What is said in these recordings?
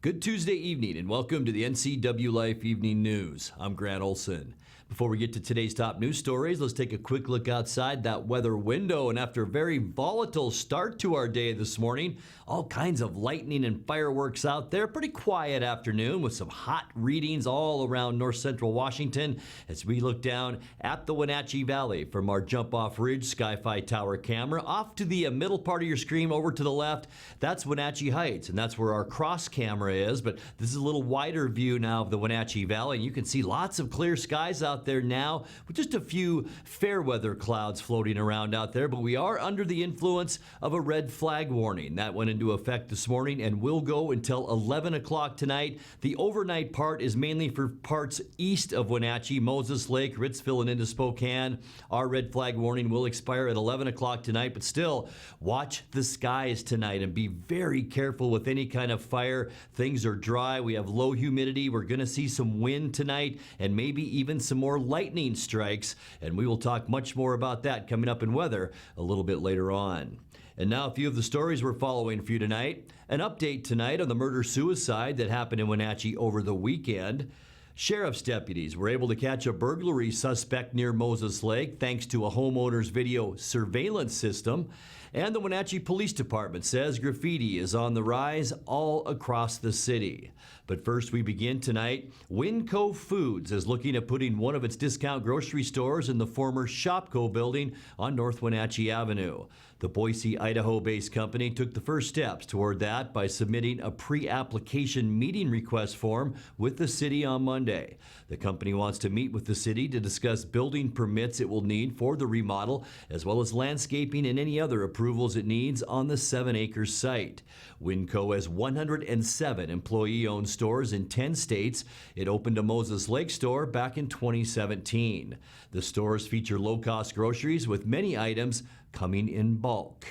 Good Tuesday evening and welcome to the NCWLIFE Evening News. I'm Grant Olson. Before we get to today's top news stories, let's take a quick look outside that weather window. And after a very volatile start to our day this morning, all kinds of lightning and fireworks out there. Pretty quiet afternoon with some hot readings all around north central Washington as we look down at the Wenatchee Valley from our Jump Off Ridge Sky-Fi Tower camera. Off to the middle part of your screen over to the left, that's Wenatchee Heights, and that's where our cross camera is. But this is a little wider view now of the Wenatchee Valley, and you can see lots of clear skies out there now with just a few fair weather clouds floating around out there. But we are under the influence of a red flag warning that went into effect this morning and will go until 11 o'clock tonight. The overnight part is mainly for parts east of Wenatchee, Moses Lake, Ritzville, and into Spokane. Our red flag warning will expire at 11 o'clock tonight, but still watch the skies tonight and be very careful with any kind of fire. Things are dry. We have low humidity. We're going to see some wind tonight and maybe even some more lightning strikes, and we will talk much more about that coming up in weather a little bit later on. And now a few of the stories we're following for you tonight. An update tonight on the murder-suicide that happened in Wenatchee over the weekend. Sheriff's deputies were able to catch a burglary suspect near Moses Lake thanks to a homeowner's video surveillance system. And the Wenatchee Police Department says graffiti is on the rise all across the city. But first we begin tonight. Winco Foods is looking at putting one of its discount grocery stores in the former Shopco building on North Wenatchee Avenue. The Boise, Idaho-based company took the first steps toward that by submitting a pre-application meeting request form with the city on Monday. The company wants to meet with the city to discuss building permits it will need for the remodel, as well as landscaping and any other approvals it needs on the 7-acre site. Winco has 107 employee-owned stores in 10 states. It opened a Moses Lake store back in 2017. The stores feature low-cost groceries with many items coming in bulk.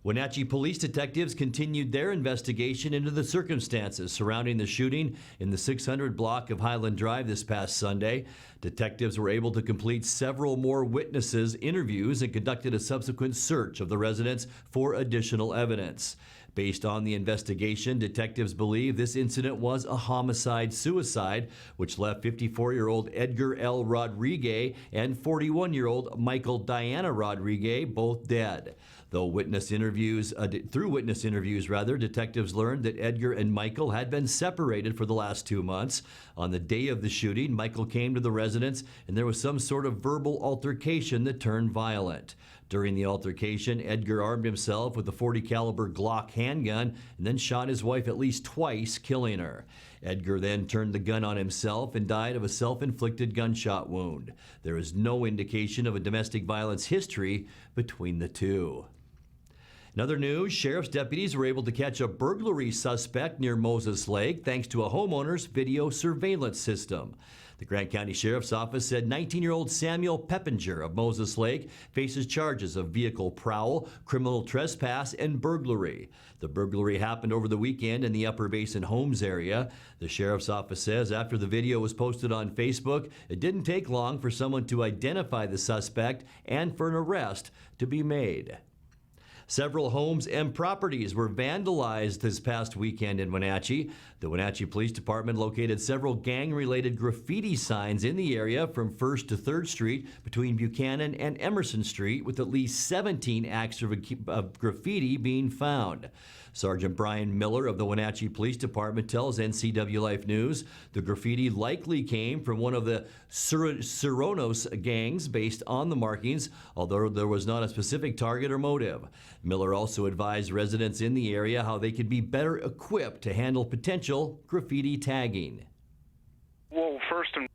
Wenatchee police detectives continued their investigation into the circumstances surrounding the shooting in the 600 block of Highland Drive this past Sunday. Detectives were able to complete several more witnesses' interviews and conducted a subsequent search of the residence for additional evidence. Based on the investigation, detectives believe this incident was a homicide-suicide, which left 54-year-old Edgar L. Rodriguez and 41-year-old Michael Diana Rodriguez both dead. Through witness interviews, detectives learned that Edgar and Michael had been separated for the last 2 months. On the day of the shooting, Michael came to the residence and there was some sort of verbal altercation that turned violent. During the altercation, Edgar armed himself with a .40 caliber Glock handgun and then shot his wife at least twice, killing her. Edgar then turned the gun on himself and died of a self-inflicted gunshot wound. There is no indication of a domestic violence history between the two. In other news, sheriff's deputies were able to catch a burglary suspect near Moses Lake thanks to a homeowner's video surveillance system. The Grant County Sheriff's Office said 19-year-old Samuel Peppinger of Moses Lake faces charges of vehicle prowl, criminal trespass, and burglary. The burglary happened over the weekend in the Upper Basin Homes area. The Sheriff's Office says after the video was posted on Facebook, it didn't take long for someone to identify the suspect and for an arrest to be made. Several homes and properties were vandalized this past weekend in Wenatchee. The Wenatchee Police Department located several gang-related graffiti signs in the area from 1st to 3rd Street between Buchanan and Emerson Street, with at least 17 acts of graffiti being found. Sergeant Brian Miller of the Wenatchee Police Department tells NCWLIFE News the graffiti likely came from one of the Ceranos gangs based on the markings, although there was not a specific target or motive. Miller also advised residents in the area how they could be better equipped to handle potential graffiti tagging. Well, first and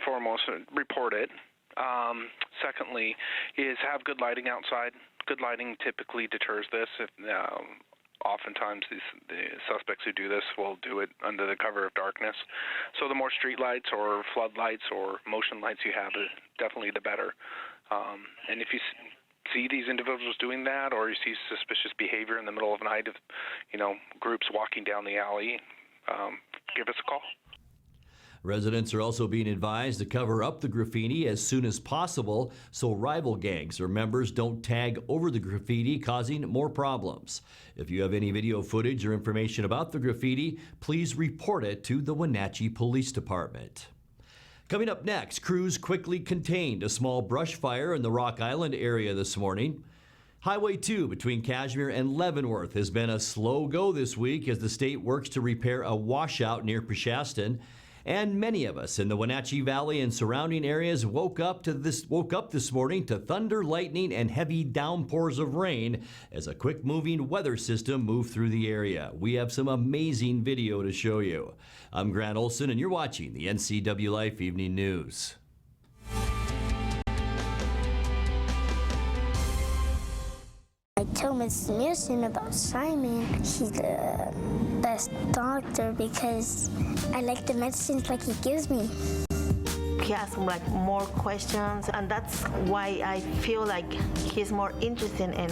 foremost, report it. Secondly, is have good lighting outside. Good lighting typically deters this. Oftentimes the suspects who do this will do it under the cover of darkness. So the more street lights or floodlights or motion lights you have, definitely the better. And if you see these individuals doing that, or you see suspicious behavior in the middle of the night of, groups walking down the alley, give us a call. Residents are also being advised to cover up the graffiti as soon as possible so rival gangs or members don't tag over the graffiti, causing more problems. If you have any video footage or information about the graffiti, please report it to the Wenatchee Police Department. Coming up next, crews quickly contained a small brush fire in the Rock Island area this morning. Highway 2 between Cashmere and Leavenworth has been a slow go this week as the state works to repair a washout near Peshastin. And many of us in the Wenatchee Valley and surrounding areas woke up this morning to thunder, lightning, and heavy downpours of rain as a quick-moving weather system moved through the area. We have some amazing video to show you. I'm Grant Olson, and you're watching the NCWLIFE Evening News. I told Mr. Nielsen about Simon. He's the best doctor because I like the medicines like he gives me. He asks like more questions, and that's why I feel like he's more interested in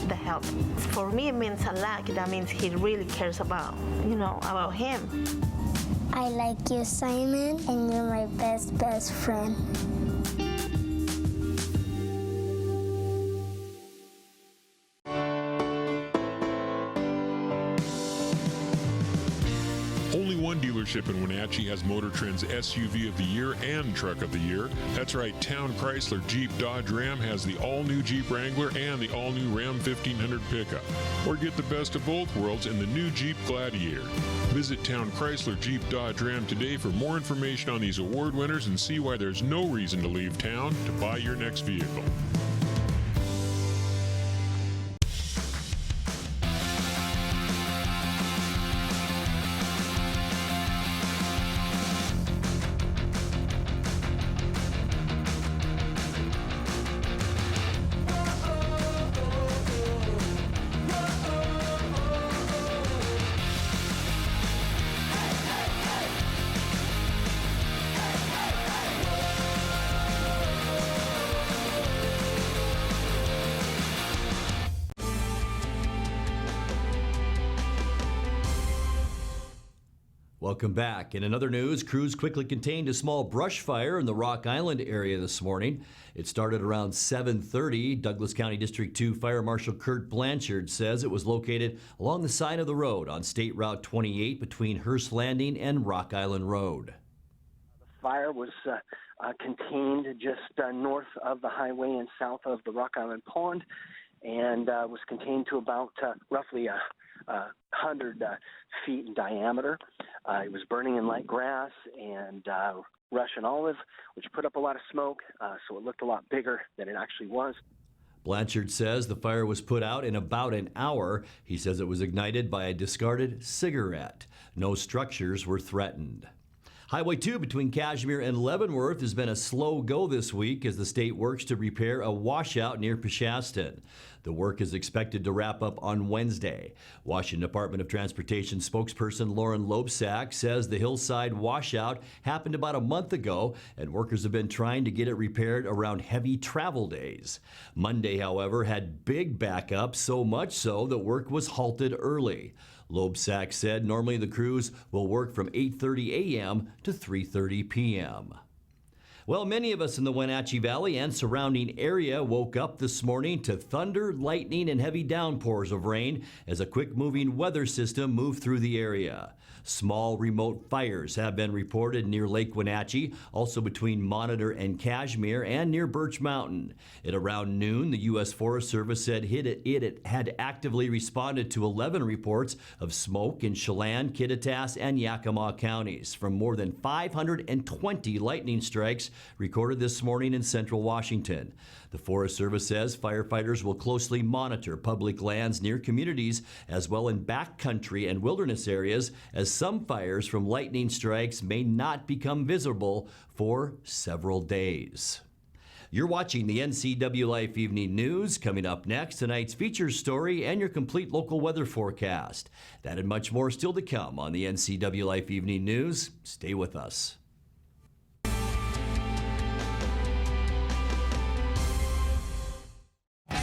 the health. For me, it means a lot. That means he really cares about him. I like you, Simon, and you're my best friend. Only one dealership in Wenatchee has Motor Trend's SUV of the Year and Truck of the Year. That's right, Town Chrysler Jeep Dodge Ram has the all-new Jeep Wrangler and the all-new Ram 1500 pickup. Or get the best of both worlds in the new Jeep Gladiator. Visit Town Chrysler Jeep Dodge Ram today for more information on these award winners and see why there's no reason to leave town to buy your next vehicle. Welcome back. In another news, crews quickly contained a small brush fire in the Rock Island area this morning. It started around 7:30. Douglas County District 2 Fire Marshal Kurt Blanchard says it was located along the side of the road on State Route 28 between Hearst Landing and Rock Island Road. The fire was contained just north of the highway and south of the Rock Island Pond, and was contained to about roughly 100 feet in diameter. It was burning in light grass and Russian olive, which put up a lot of smoke, so it looked a lot bigger than it actually was. Blanchard says the fire was put out in about an hour. He says it was ignited by a discarded cigarette. No structures were threatened. Highway 2 between Cashmere and Leavenworth has been a slow go this week as the state works to repair a washout near Peshastin. The work is expected to wrap up on Wednesday. Washington Department of Transportation spokesperson Lauren Loebsack says the hillside washout happened about a month ago, and workers have been trying to get it repaired around heavy travel days. Monday, however, had big backup, so much so that work was halted early. Loebsack said normally the crews will work from 8:30 a.m. to 3:30 p.m. Well, many of us in the Wenatchee Valley and surrounding area woke up this morning to thunder, lightning, and heavy downpours of rain as a quick-moving weather system moved through the area. Small remote fires have been reported near Lake Wenatchee, also between Monitor and Cashmere, and near Birch Mountain. At around noon, the U.S. Forest Service said it had actively responded to 11 reports of smoke in Chelan, Kittitas, and Yakima counties from more than 520 lightning strikes recorded this morning in central Washington. The Forest Service says firefighters will closely monitor public lands near communities as well in backcountry and wilderness areas, as some fires from lightning strikes may not become visible for several days. You're watching the NCWLIFE Evening News. Coming up next, tonight's feature story and your complete local weather forecast. That and much more still to come on the NCWLIFE Evening News. Stay with us.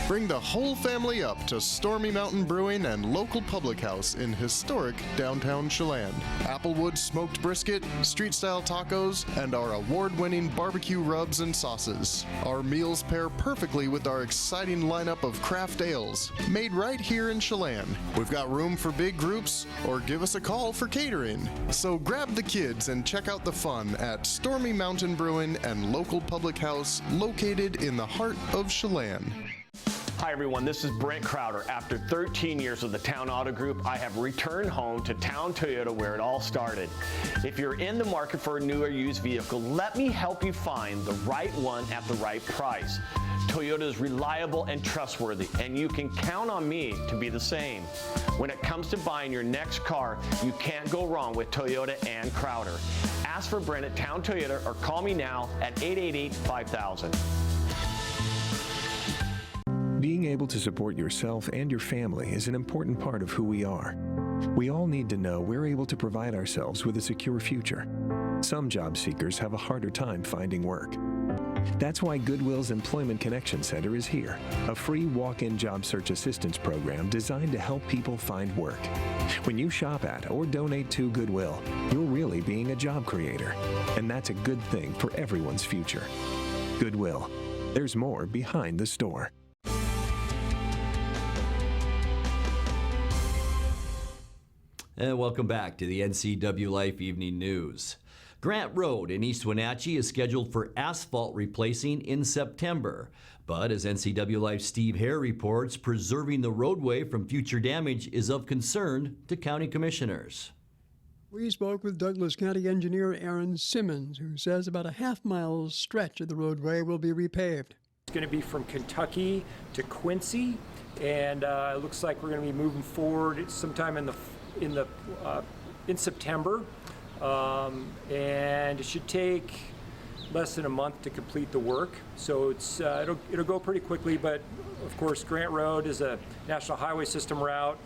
Bring the whole family up to Stormy Mountain Brewing and local public house in historic downtown Chelan. Applewood smoked brisket, street-style tacos, and our award-winning barbecue rubs and sauces. Our meals pair perfectly with our exciting lineup of craft ales, made right here in Chelan. We've got room for big groups, or give us a call for catering. So grab the kids and check out the fun at Stormy Mountain Brewing and local public house located in the heart of Chelan. Hi everyone, this is Brent Crowder. After 13 years with the Town Auto Group, I have returned home to Town Toyota where it all started. If you're in the market for a new or used vehicle, let me help you find the right one at the right price. Toyota is reliable and trustworthy, and you can count on me to be the same. When it comes to buying your next car, you can't go wrong with Toyota and Crowder. Ask for Brent at Town Toyota or call me now at 888-5000. Being able to support yourself and your family is an important part of who we are. We all need to know we're able to provide ourselves with a secure future. Some job seekers have a harder time finding work. That's why Goodwill's Employment Connection Center is here, a free walk-in job search assistance program designed to help people find work. When you shop at or donate to Goodwill, you're really being a job creator, and that's a good thing for everyone's future. Goodwill. There's more behind the store. And welcome back to the NCWLIFE Evening News. Grant Road in East Wenatchee is scheduled for asphalt replacing in September. But as NCWLIFE's Steve Hare reports, preserving the roadway from future damage is of concern to county commissioners. We spoke with Douglas County engineer Aaron Simmons, who says about a half-mile stretch of the roadway will be repaved. It's going to be from Kentucky to Quincy, and it looks like we're going to be moving forward sometime in September, and it should take less than a month to complete the work. So it's it'll go pretty quickly. But of course, Grant Road is a National Highway System route,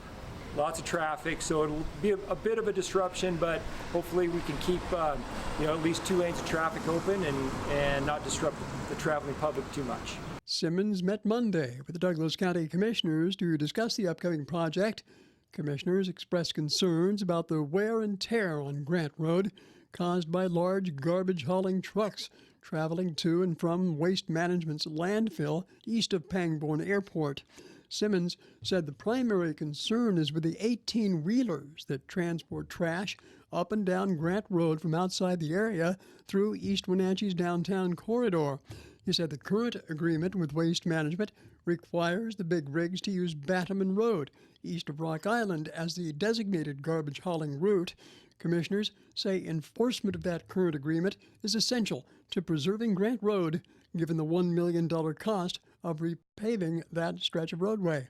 lots of traffic, so it'll be a bit of a disruption. But hopefully, we can keep at least 2 lanes of traffic open and not disrupt the traveling public too much. Simmons met Monday with the Douglas County Commissioners to discuss the upcoming project. Commissioners expressed concerns about the wear and tear on Grant Road caused by large garbage hauling trucks traveling to and from Waste Management's landfill east of Pangbourne Airport. Simmons said the primary concern is with the 18-wheelers that transport trash up and down Grant Road from outside the area through East Wenatchee's downtown corridor. He said the current agreement with Waste Management requires the big rigs to use Batman Road, east of Rock Island, as the designated garbage hauling route. Commissioners say enforcement of that current agreement is essential to preserving Grant Road, given the $1 million cost of repaving that stretch of roadway.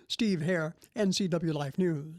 Steve Hare, NCWLIFE News.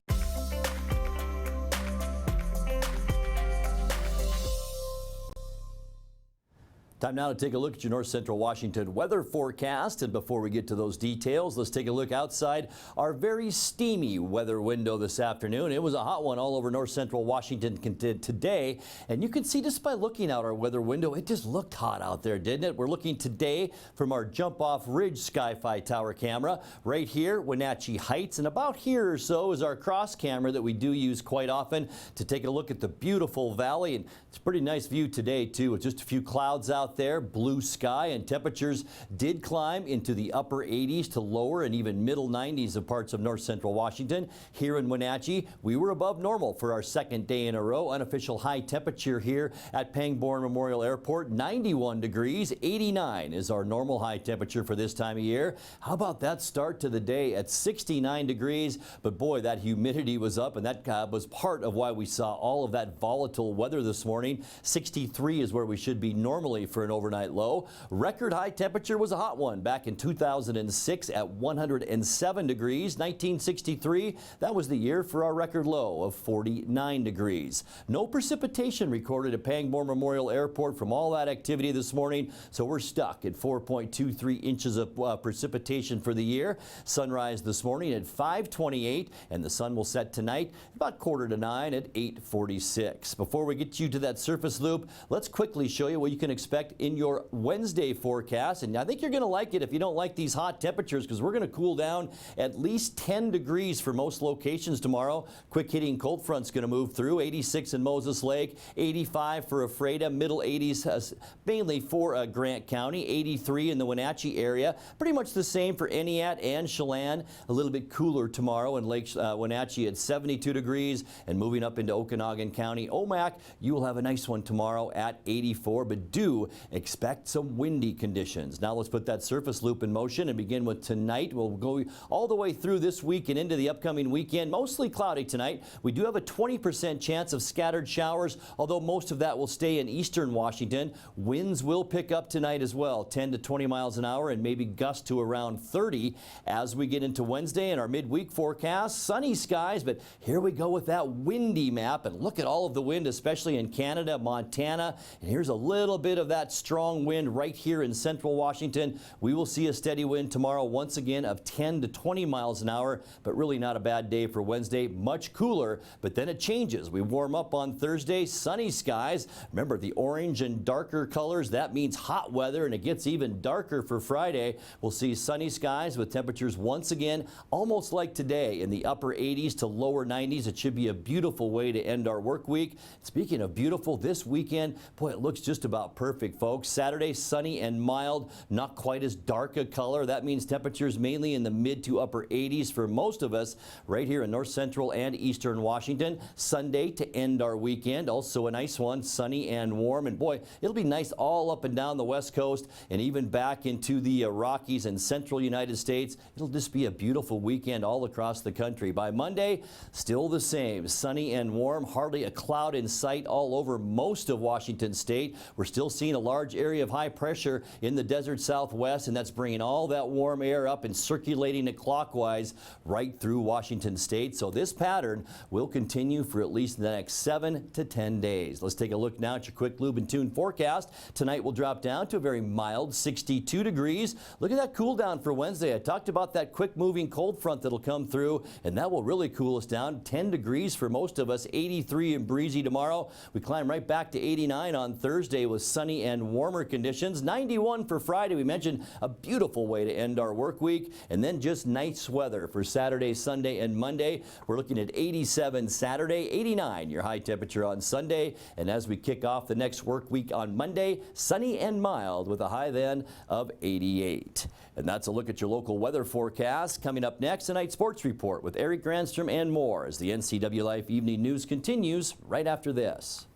Time now to take a look at your North Central Washington weather forecast. And before we get to those details, let's take a look outside our very steamy weather window this afternoon. It was a hot one all over North Central Washington today. And you can see just by looking out our weather window, it just looked hot out there, didn't it? We're looking today from our jump-off ridge Sky-Fi tower camera. Right here, Wenatchee Heights. And about here or so is our cross camera that we do use quite often to take a look at the beautiful valley. And it's a pretty nice view today, too, with just a few clouds out there, blue sky, and temperatures did climb into the upper 80s to lower and even middle 90s of parts of North Central Washington. Here in Wenatchee, we were above normal for our second day in a row. Unofficial high temperature here at Pangbourne Memorial Airport, 91 degrees. 89 is our normal high temperature for this time of year. How about that start to the day at 69 degrees? But boy, that humidity was up, and that was part of why we saw all of that volatile weather this morning. 63 is where we should be normally for an overnight low. Record high temperature was a hot one back in 2006 at 107 degrees. 1963, that was the year for our record low of 49 degrees. No precipitation recorded at Pangbourne Memorial Airport from all that activity this morning, so we're stuck at 4.23 inches of precipitation for the year. Sunrise this morning at 5:28, and the sun will set tonight about 8:45 at 8:46. Before we get you to that surface loop, let's quickly show you what you can expect expect in your Wednesday forecast. And I think you're going to like it if you don't like these hot temperatures, because we're going to cool down at least 10 degrees for most locations tomorrow. Quick hitting cold front's going to move through. 86 in Moses Lake, 85 for Ephrata, middle 80s mainly for Grant County, 83 in the Wenatchee area. Pretty much the same for Eniat and Chelan. A little bit cooler tomorrow in Lake Wenatchee at 72 degrees, and moving up into Okanagan County. Omak, you will have a nice one tomorrow at 84, but do expect some windy conditions. Now let's put that surface loop in motion and begin with tonight. We'll go all the way through this week and into the upcoming weekend. Mostly cloudy tonight. We do have a 20% chance of scattered showers, although most of that will stay in eastern Washington. Winds will pick up tonight as well, 10 to 20 miles an hour, and maybe gusts to around 30 as we get into Wednesday. In our midweek forecast, sunny skies, but here we go with that windy map, and look at all of the wind, especially in Canada, Montana. And here's a little bit of that strong wind right here in central Washington. We will see a steady wind tomorrow once again of 10 to 20 miles an hour, but really not a bad day for Wednesday. Much cooler, but then it changes. We warm up on Thursday, sunny skies. Remember the orange and darker colors, that means hot weather, and it gets even darker for Friday. We'll see sunny skies with temperatures once again almost like today in the upper 80s to lower 90s. It should be a beautiful way to end our work week. Speaking of beautiful, this weekend, boy, it looks just about perfect, folks. Saturday, sunny and mild, not quite as dark a color. That means temperatures mainly in the mid to upper 80s for most of us right here in north central and eastern Washington. Sunday to end our weekend, also a nice one, sunny and warm. And boy, it'll be nice all up and down the West Coast and even back into the Rockies and central United States. It'll just be a beautiful weekend all across the country. By Monday, still the same, sunny and warm, hardly a cloud in sight all over most of Washington state. We're still seeing a large area of high pressure in the desert southwest, and that's bringing all that warm air up and circulating it clockwise right through Washington state. So this pattern will continue for at least the next 7 to 10 days. Let's take a look now at your quick lube and tune forecast. Tonight will drop down to a very mild 62 degrees. Look at that cool down for Wednesday. I talked about that quick moving cold front that'll come through, and that will really cool us down. 10 degrees for most of us, 83 and breezy tomorrow. We climb right back to 89 on Thursday with sunny and warmer conditions. 91 for Friday. We mentioned a beautiful way to end our work week, and then just nice weather for Saturday, Sunday, and Monday. We're looking at 87 Saturday, 89 your high temperature on Sunday, and as we kick off the next work week on Monday, sunny and mild with a high then of 88. And that's a look at your local weather forecast. Coming up next, tonight's sports report with Eric Granstrom and more as the NCWLIFE Evening News continues right after this.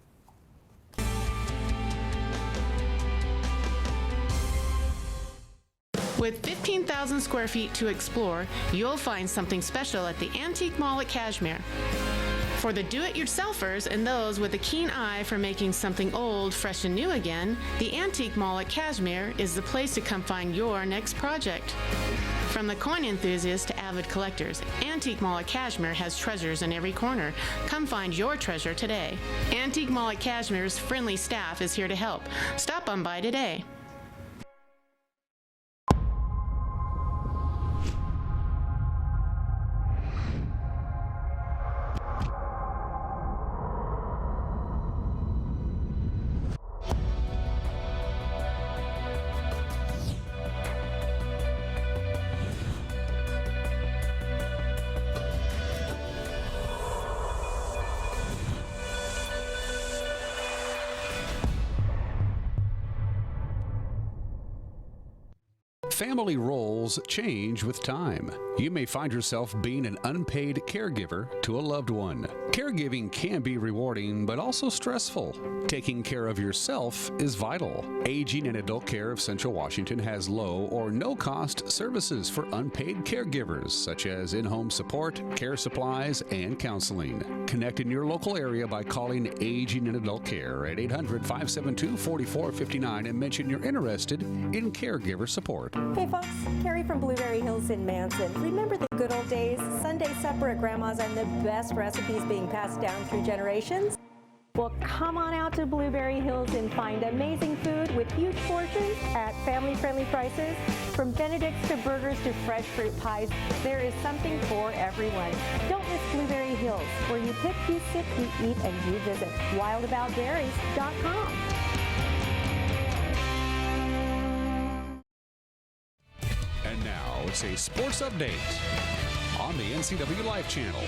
With 15,000 square feet to explore, you'll find something special at the Antique Mall at Cashmere. For the do-it-yourselfers and those with a keen eye for making something old, fresh and new again, the Antique Mall at Cashmere is the place to come find your next project. From the coin enthusiasts to avid collectors, Antique Mall at Cashmere has treasures in every corner. Come find your treasure today. Antique Mall at Cashmere's friendly staff is here to help. Stop on by today. Family roles change with time. You may find yourself being an unpaid caregiver to a loved one. Caregiving can be rewarding, but also stressful. Taking care of yourself is vital. Aging and Adult Care of Central Washington has low or no cost services for unpaid caregivers, such as in-home support, care supplies, and counseling. Connect in your local area by calling Aging and Adult Care at 800-572-4459 and mention you're interested in caregiver support. Hey folks, Carrie from Blueberry Hills in Manson. Remember the good old days? Sunday supper at Grandma's and the best recipes being passed down through generations? Well, come on out to Blueberry Hills and find amazing food with huge portions at family-friendly prices. From Benedict's to burgers to fresh fruit pies, there is something for everyone. Don't miss Blueberry Hills, where you pick, you sip, you eat, and you visit. WildAboutBerries.com. a sports update on the NCWLIFE channel.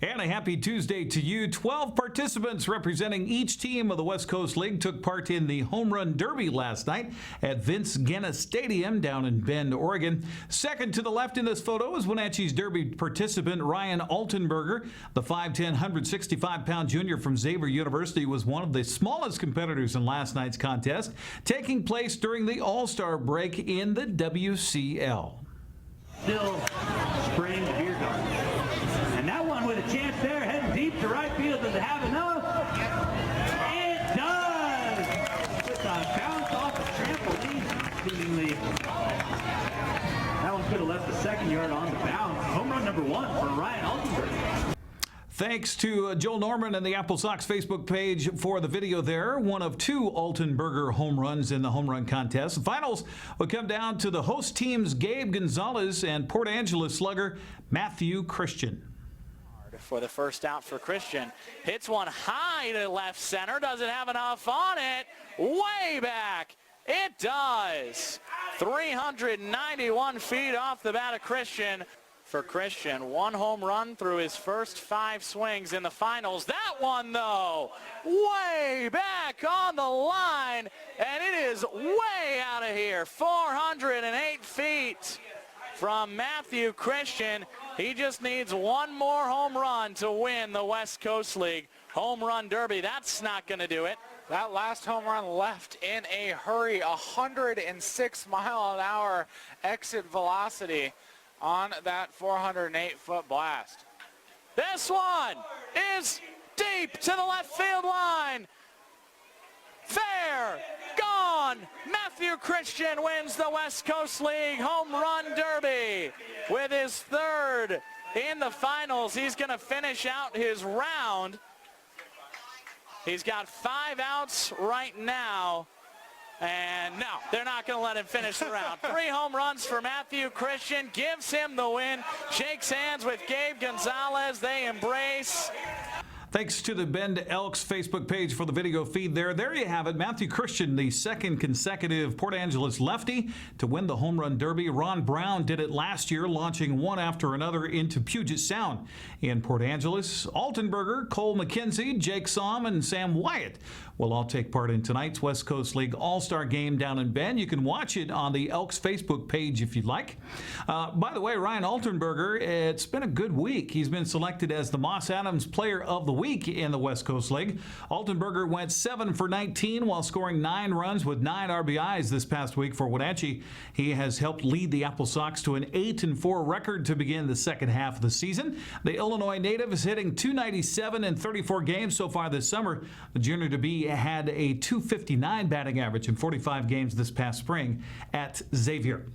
And a happy Tuesday to you. 12 participants representing each team of the West Coast League took part in the Home Run Derby last night at Vince Guenna Stadium down in Bend, Oregon. Second to the left in this photo is Wenatchee's Derby participant Ryan Altenberger. The 5'10", 165-pound junior from Xavier University was one of the smallest competitors in last night's contest, taking place during the All-Star break in the WCL. Still spraying the beer garden. And that one with a chance there, heading deep to right field. Does it have enough? It does! With a bounce off a trampoline, seemingly. That one could have left the second yard on the bounce. Home run number 1 for Ryan Altenberg. Thanks to Joel Norman and the Apple Sox Facebook page for the video there. One of 2 Altenberger home runs in the home run contest. The finals will come down to the host teams Gabe Gonzalez and Port Angeles slugger Matthew Christian. For the first out for Christian. Hits one high to left center. Does it have enough on it? Way back. It does. 391 feet off the bat of Christian. For Christian, 1 home run through his first 5 swings in the finals. That one, though, way back on the line, and it is way out of here. 408 feet from Matthew Christian. He just needs 1 more home run to win the West Coast League Home Run Derby. That's not going to do it. That last home run left in a hurry, 106-mile-an-hour exit velocity on that 408-foot blast. This one is deep to the left field line. Fair, gone. Matthew Christian wins the West Coast League Home Run Derby with his 3rd in the finals. He's going to finish out his round. He's got 5 outs right now. And no, they're not going to let him finish the round. 3 home runs for Matthew Christian, gives him the win. Shakes hands with Gabe Gonzalez. They embrace. Thanks to the Bend Elks Facebook page for the video feed there. There you have it. Matthew Christian, the 2nd consecutive Port Angeles lefty to win the Home Run Derby. Ron Brown did it last year, launching one after another into Puget Sound in Port Angeles. Altenberger, Cole McKenzie, Jake Somm, and Sam Wyatt will all take part in tonight's West Coast League All-Star game down in Bend. You can watch it on the Elks Facebook page if you'd like. By the way, Ryan Altenberger, it's been a good week. He's been selected as the Moss Adams Player of the Week in the West Coast League. Altenberger went 7 for 19 while scoring 9 runs with 9 RBIs this past week for Wenatchee. He has helped lead the Apple Sox to an 8-4 record to begin the second half of the season. The Illinois native is hitting .297 in 34 games so far this summer. The junior to be had a .259 batting average in 45 games this past spring at Xavier.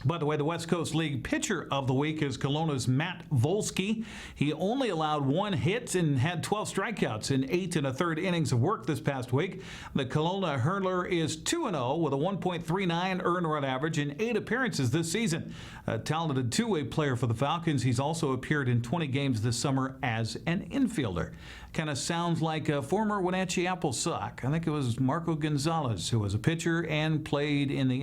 By the way, the West Coast League Pitcher of the Week is Kelowna's Matt Volsky. He only allowed 1 hit and had 12 strikeouts in 8 1/3 innings of work this past week. The Kelowna hurler is 2-0 with a 1.39 earned run average in 8 appearances this season. A talented two-way player for the Falcons. He's also appeared in 20 games this summer as an infielder. Kind of sounds like a former Wenatchee Apple Sox. I think it was Marco Gonzalez who was a pitcher and played in the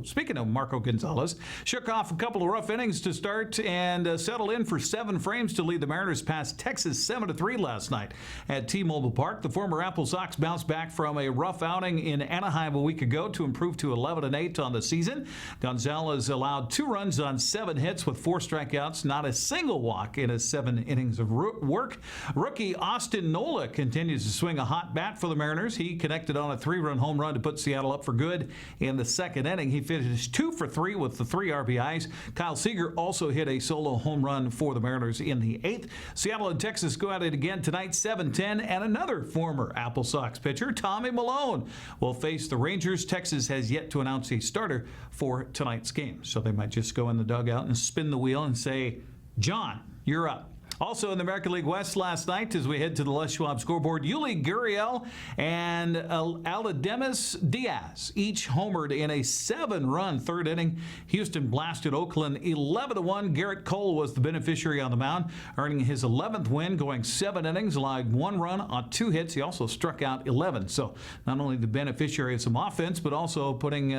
speaking of Marco Gonzalez, shook off a couple of rough innings to start and settled in for 7 frames to lead the Mariners past Texas 7-3 last night at T-Mobile Park. The former Apple Sox bounced back from a rough outing in Anaheim a week ago to improve to 11-8 on the season. Gonzalez allowed 2 runs on 7 hits with 4 strikeouts, not a single walk in his 7 innings of work. Rookie Austin Nola continues to swing a hot bat for the Mariners. He connected on a 3-run home run to put Seattle up for good in the second inning. He finished 2 for 3 with the 3 RBIs. Kyle Seager also hit a solo home run for the Mariners in the 8th. Seattle and Texas go at it again tonight, 7-10, and another former Apple Sox pitcher, Tommy Malone, will face the Rangers. Texas has yet to announce a starter for tonight's game, so they might just go in the dugout and spin the wheel and say, John, you're up. Also in the American League West last night, as we head to the Les Schwab scoreboard, Yuli Gurriel and Aldemus Diaz each homered in a 7-run third inning. Houston blasted Oakland 11-1. Garrett Cole was the beneficiary on the mound, earning his 11th win, going 7 innings, allowed 1 run on 2 hits. He also struck out 11. So not only the beneficiary of some offense, but also putting,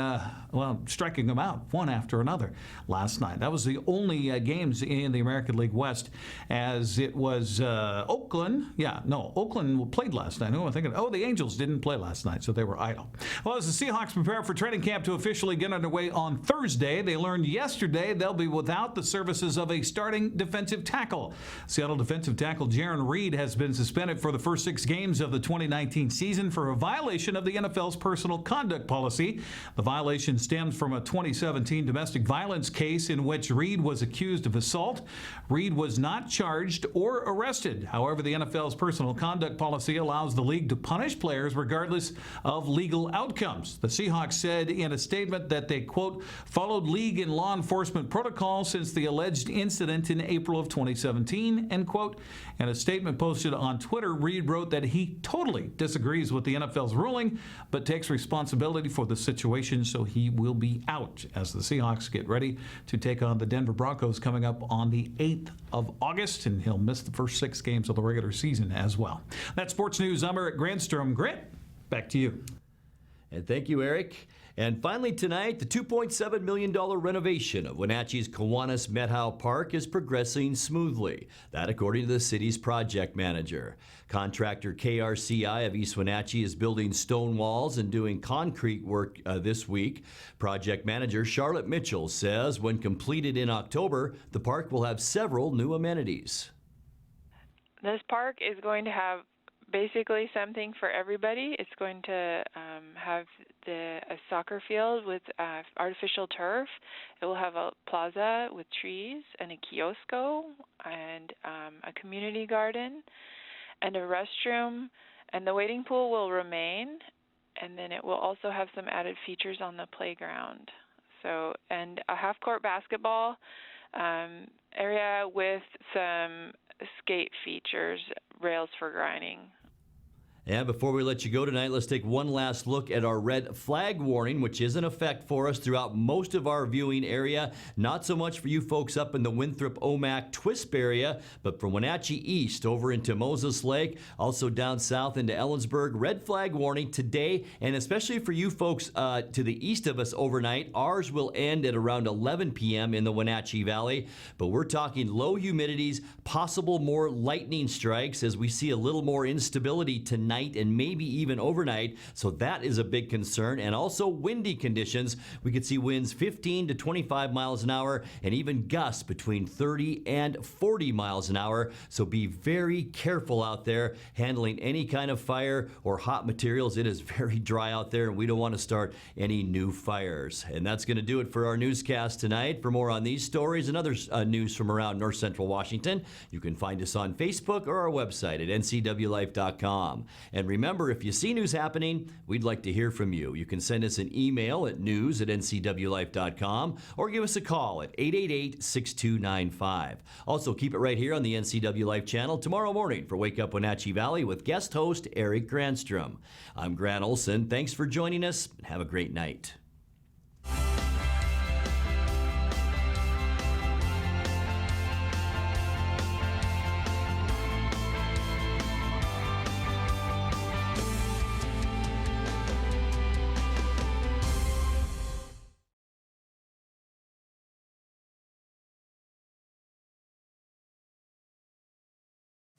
striking them out one after another last night. That was the only games in the American League West, as it was Oakland. Oakland played last night. Who am I thinking? Oh, the Angels didn't play last night, so they were idle. Well, as the Seahawks prepare for training camp to officially get underway on Thursday, they learned yesterday they'll be without the services of a starting defensive tackle. Seattle defensive tackle Jaron Reed has been suspended for the first 6 games of the 2019 season for a violation of the NFL's personal conduct policy. The violation stems from a 2017 domestic violence case in which Reed was accused of assault. Reed was not charged or arrested. However, the NFL's personal conduct policy allows the league to punish players regardless of legal outcomes. The Seahawks said in a statement that they, quote, followed league and law enforcement protocol since the alleged incident in April of 2017, end quote. In a statement posted on Twitter, Reed wrote that he totally disagrees with the NFL's ruling, but takes responsibility for the situation, so he will be out as the Seahawks get ready to take on the Denver Broncos coming up on the 8th of August, and he'll miss the first 6 games of the regular season as well. That's sports news. I'm Eric Granstrom. Grant, back to you. And thank you, Eric. And finally tonight, the $2.7 million renovation of Wenatchee's Kiwanis Methow Park is progressing smoothly. That according to the city's project manager. Contractor KRCI of East Wenatchee is building stone walls and doing concrete work this week. Project manager Charlotte Mitchell says when completed in October, the park will have several new amenities. This park is going to have basically something for everybody. It's going to have a soccer field with artificial turf. It will have a plaza with trees and a kiosco and a community garden and a restroom, and the wading pool will remain, and then it will also have some added features on the playground. So, and a half-court basketball area with some skate features, rails for grinding. And before we let you go tonight, let's take one last look at our red flag warning, which is in effect for us throughout most of our viewing area. Not so much for you folks up in the Winthrop, Omak, Twisp area, but from Wenatchee East over into Moses Lake, also down south into Ellensburg. Red flag warning today, and especially for you folks to the east of us overnight. Ours will end at around 11 p.m. in the Wenatchee Valley, but we're talking low humidities, possible more lightning strikes as we see a little more instability tonight and maybe even overnight, so that is a big concern. And also windy conditions. We could see winds 15 to 25 miles an hour and even gusts between 30 and 40 miles an hour, so be very careful out there handling any kind of fire or hot materials. It is very dry out there and we don't want to start any new fires. And that's going to do it for our newscast tonight. For more on these stories and other news from around North Central Washington, you can find us on Facebook or our website at ncwlife.com. And remember, if you see news happening, we'd like to hear from you. You can send us an email at news@ncwlife.com or give us a call at 888-6295. Also, keep it right here on the NCW Life channel tomorrow morning for Wake Up Wenatchee Valley with guest host Eric Granstrom. I'm Grant Olson. Thanks for joining us and have a great night.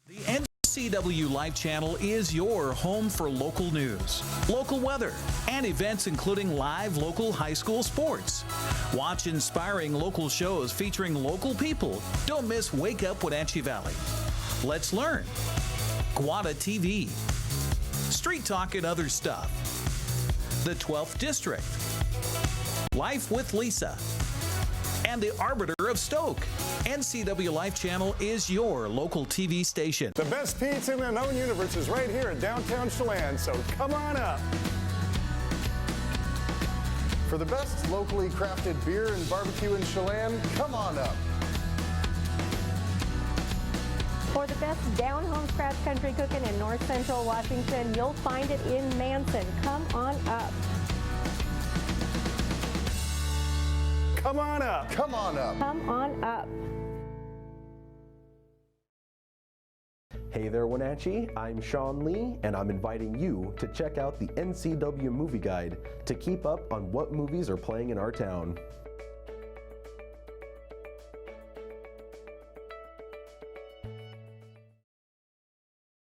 The NCW Life channel is your home for local news, local weather, and events including live local high school sports. Watch inspiring local shows featuring local people. Don't miss Wake Up Wenatchee Valley. Let's learn. Guada TV. Street Talk and Other Stuff. The 12th District. Life with Lisa. And the Arbiter of Stoke. NCW Life channel is your local TV station. The best pizza in the known universe is right here in downtown Chelan, so come on up. For the best locally crafted beer and barbecue in Chelan, come on up. For the best down-home scratch country cooking in north central Washington, you'll find it in Manson. Come on up. Come on up. Come on up. Come on up. Hey there, Wenatchee. I'm Sean Lee, and I'm inviting you to check out the NCW Movie Guide to keep up on what movies are playing in our town.